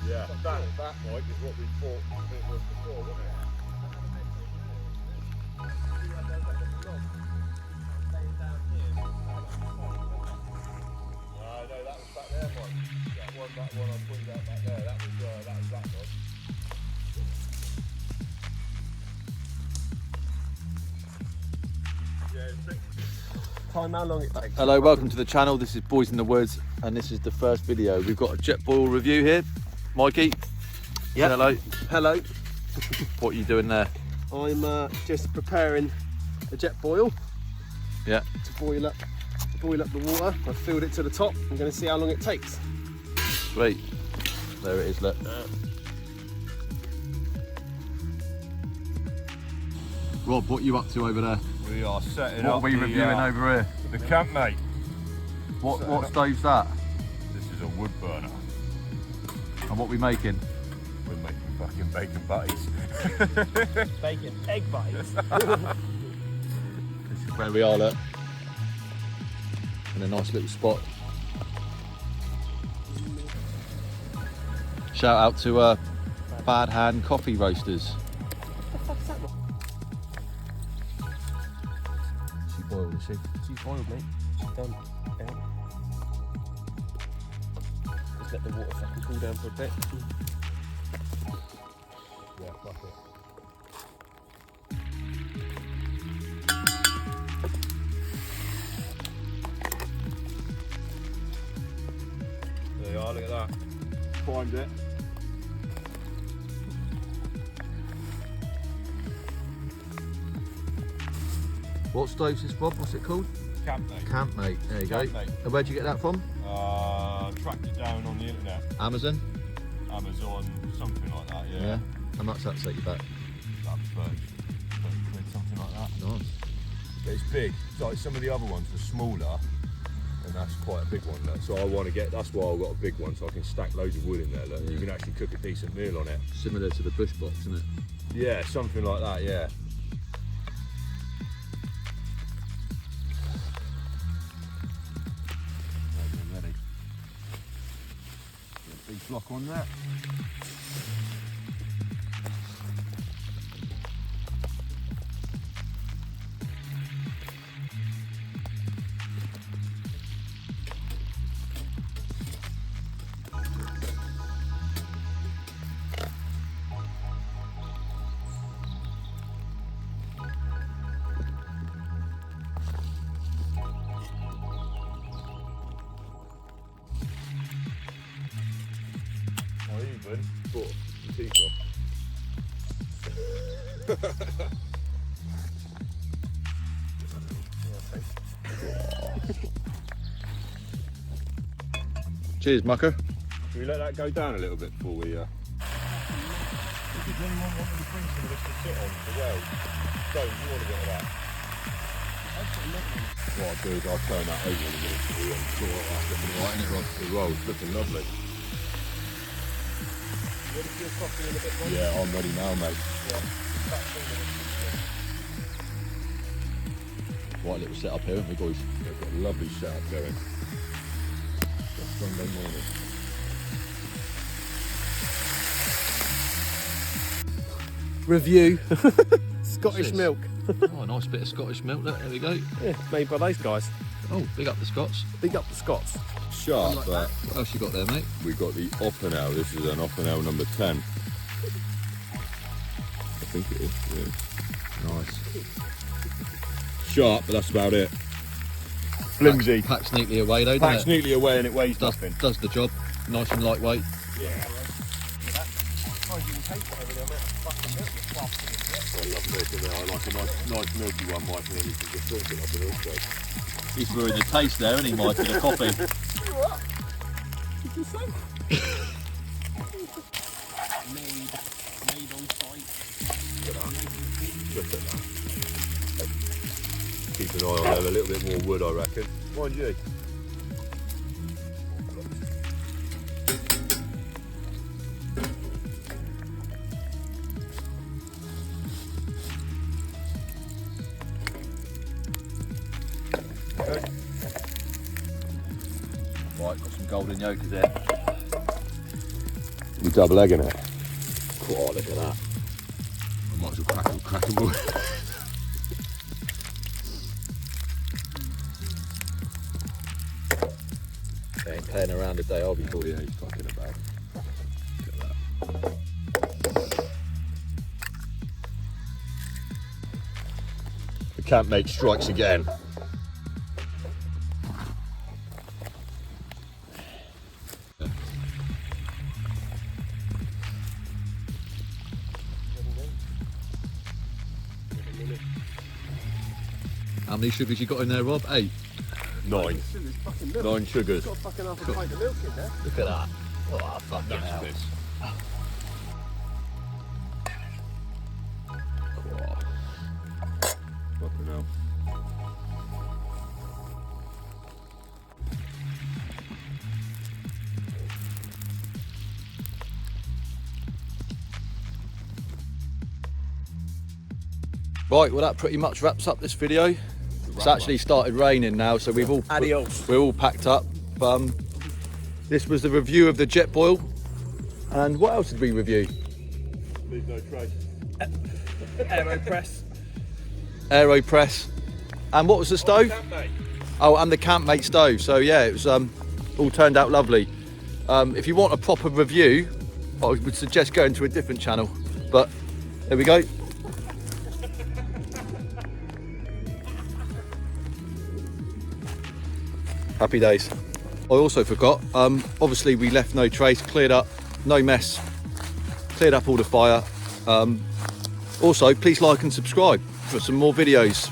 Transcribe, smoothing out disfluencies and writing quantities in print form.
Yeah, that Mike is what we thought it was before, wasn't it? No, that was back there, Mike. That one I pointed out back there. That was that one. Time how long it takes. Hello, welcome to the channel. This is Boys in the Woods, and this is the first video. We've got a jet boil review here. Mikey. Yeah. Hello. Hello. What are you doing there? I'm just preparing a jet boil. Yeah. To boil up the water. I've filled it to the top. I'm going to see how long it takes. Sweet. There it is. Look. Rob, what are you up to over there? We are setting What up are we reviewing over here? the Kampmate. What stove's that? This is a wood burner. And what are we making? We're making fucking bacon butties. Bacon egg bites. This is where we are, look. In a nice little spot. Shout out to Bad Hand Coffee Roasters. She boiled, is she? She's boiled, mate. She's done. Yeah. Just let the water fucking cool down for a bit. Yeah, fuck it. There you are, look at that. Primed it. What stove's this, Bob? What's it called? Kampmate. Kampmate. There you go. Kampmate. And where'd you get that from? Tracked it down on the internet. Amazon? Amazon, something like that, yeah. How much that set you back? About 30 quid, something like that. Nice. But it's big. So like some of the other ones are smaller, and that's quite a big one. Look. So I want to get, that's why I've got a big one, so I can stack loads of wood in there. Look. Yeah. You can actually cook a decent meal on it. Similar to the bush box, isn't it? Yeah, something like that, yeah. Ready. Get a big block on that. I even bought the teacup. Cheers, mucker. Can we let that go down a little bit before we... Does anyone want me to bring some of this to sit on as well? Don't, you want a bit of that? What I'll do is I'll turn that over a minute for you and sort it out. Looking right in it, Rod. The roll's looking lovely. Ready for your coffee in a bit more? Yeah, I'm ready now, mate. Right little setup here, haven't we, boys? We've got a lovely setup going. It's Sunday morning. Review. Scottish What's this? milk. Oh, a nice bit of Scottish milk, look, there we go. Yeah, made by those guys. Oh, big up the Scots. Big up the Scots. Sharp, Like but What else you got there, mate? we've got the Oppenau. This is an Oppenau number 10. I think it is, yeah. Nice. Sharp, but that's about it. Flimsy. Packs neatly away though, doesn't Packs it? neatly away and it weighs Does, nothing. does the job. Nice and lightweight. Yeah. I love milk in there. I like a nice milky one, Mike, and then you can just drink it up an also. He's ruined the taste there, isn't he, Mike, of the coffee? What did you say? made on site. Look at that. Keep an eye on there, a little bit more wood, I reckon. Mind you. Right, got some golden yolk there. You double egging it. Oh, look at that. I might as well crack them all. They ain't playing around today, I'll be Oh bored. yeah, he's fucking about. Look at that. The Kampmate strikes again. How many sugars you got in there, Rob? 8. 9. It's fucking milk. 9 sugars. Got fucking half a pint of milk in there. Look at that. Oh, fucking That's hell. this. Fucking hell. Right, well that pretty much wraps up this video. It's actually started raining now, so we're all packed up. This was the review of the Jetboil. And what else did we review? Leave no trace. Aeropress. Aeropress. And what was the stove? Kampmate. Oh, and the Kampmate stove. So yeah, it was all turned out lovely. If you want a proper review, I would suggest going to a different channel. But there we go. Happy days. I also forgot, obviously we left no trace, cleared up, no mess, cleared up all the fire. Also, please like and subscribe for some more videos.